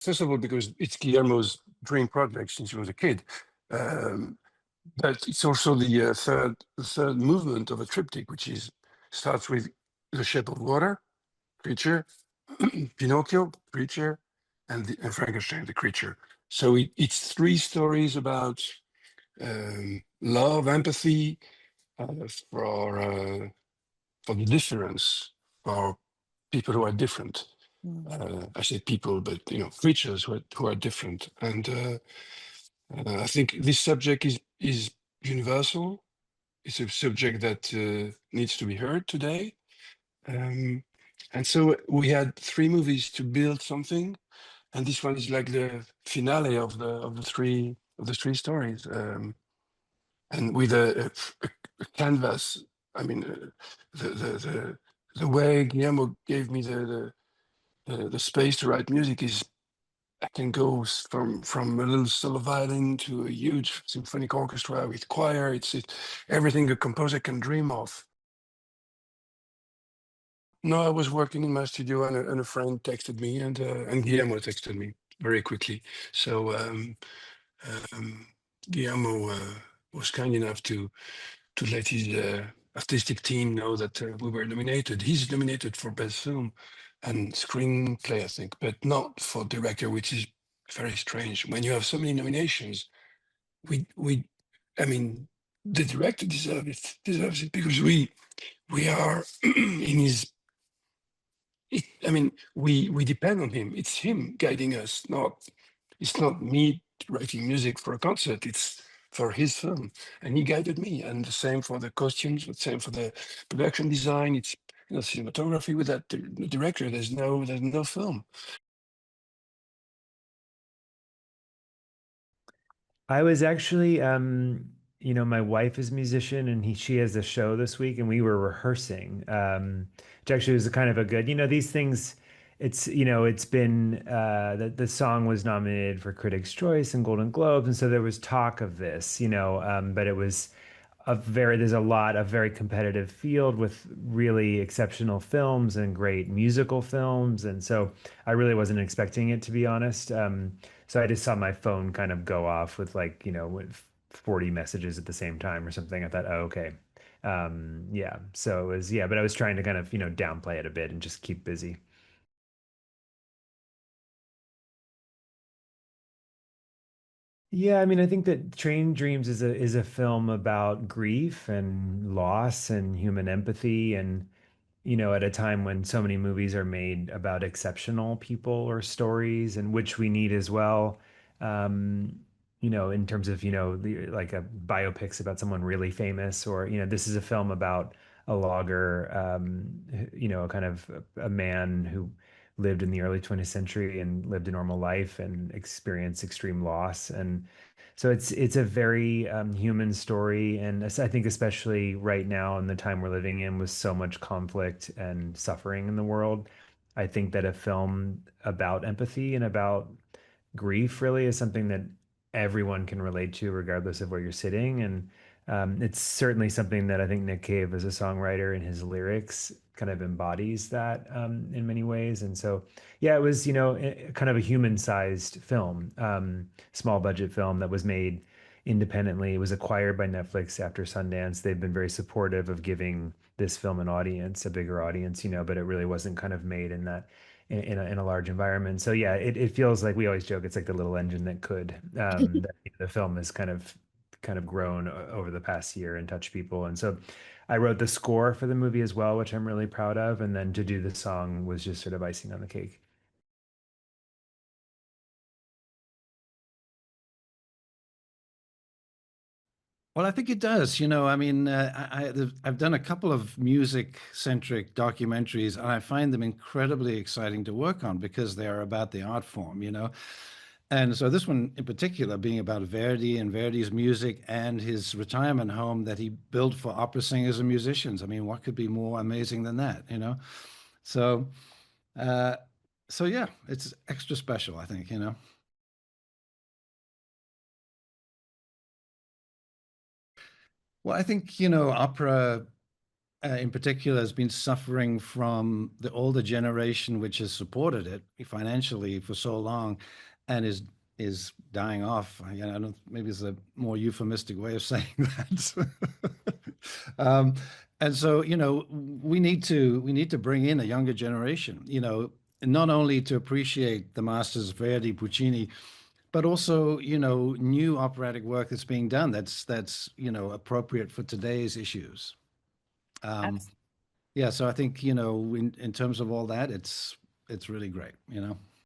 First of all, because it's Guillermo's dream project since he was a kid. But it's also the third movement of a triptych, which starts with The Shape of Water, creature, Pinocchio, creature, and Frankenstein, the creature. So it's three stories about love, empathy, for the difference, for people who are different. I say people, but creatures who are different. And I think this subject is universal. It's a subject that needs to be heard today. And so we had three movies to build something, and this one is like the finale of the three stories, and with a canvas. I mean, the way Guillermo gave me the space to write music is I can go from a little solo violin to a huge symphonic orchestra with choir. It's everything a composer can dream of. No, I was working in my studio, and a friend texted me, and Guillermo texted me very quickly. So um, Guillermo was kind enough to let his artistic team know that we were nominated. He's nominated for best film and screenplay, I think, but not for director, which is very strange. When you have so many nominations, we I mean, the director deserves it because we are in his. I mean, we depend on him. It's him guiding us. It's not me writing music for a concert. It's for his film, and he guided me. And the same for the costumes. The same for the production design. It's cinematography. Without the director, there's no film. I was actually, my wife is a musician and she has a show this week and we were rehearsing, which actually was a kind of a good, these things, it's been, the song was nominated for Critics' Choice and Golden Globes. And so there was talk of this, but it was there's a very competitive field with really exceptional films and great musical films. And so I really wasn't expecting it, to be honest. So I just saw my phone kind of go off with like, with 40 messages at the same time or something. I thought, oh, okay. Yeah. So it was, yeah, but I was trying to kind of, downplay it a bit and just keep busy. Yeah, I mean, I think that Train Dreams is a film about grief and loss and human empathy, and at a time when so many movies are made about exceptional people or stories, and which we need as well. In terms of, like a biopics about someone really famous, or, this is a film about a logger, kind of a man who lived in the early 20th century and lived a normal life and experienced extreme loss. And so it's a very human story, and I think especially right now in the time we're living in, with so much conflict and suffering in the world, I think that a film about empathy and about grief really is something that everyone can relate to, regardless of where you're sitting. And it's certainly something that I think Nick Cave, as a songwriter, in his lyrics, kind of embodies that in many ways. And so, yeah, it was, kind of a human-sized film, small budget film that was made independently. It was acquired by Netflix after Sundance. They've been very supportive of giving this film an audience, a bigger audience, but it really wasn't kind of made in that in a large environment. So yeah, it feels like, we always joke, it's like the little engine that could. That, the film has kind of grown over the past year and touched people. And so I wrote the score for the movie as well, which I'm really proud of. And then to do the song was just sort of icing on the cake. Well, I think it does. I mean, I've done a couple of music-centric documentaries, and I find them incredibly exciting to work on because they are about the art form. And so this one in particular being about Verdi and Verdi's music and his retirement home that he built for opera singers and musicians. I mean, what could be more amazing than that? So, uh, so yeah, it's extra special, I think. Well, I think, opera in particular, has been suffering from the older generation, which has supported it financially for so long, and is dying off. I don't. Maybe it's a more euphemistic way of saying that. um, and so, we need to bring in a younger generation. Not only to appreciate the masters Verdi, Puccini, but also, new operatic work that's being done that's appropriate for today's issues. Um, Abs- yeah, so I think, in terms of all that, it's really great.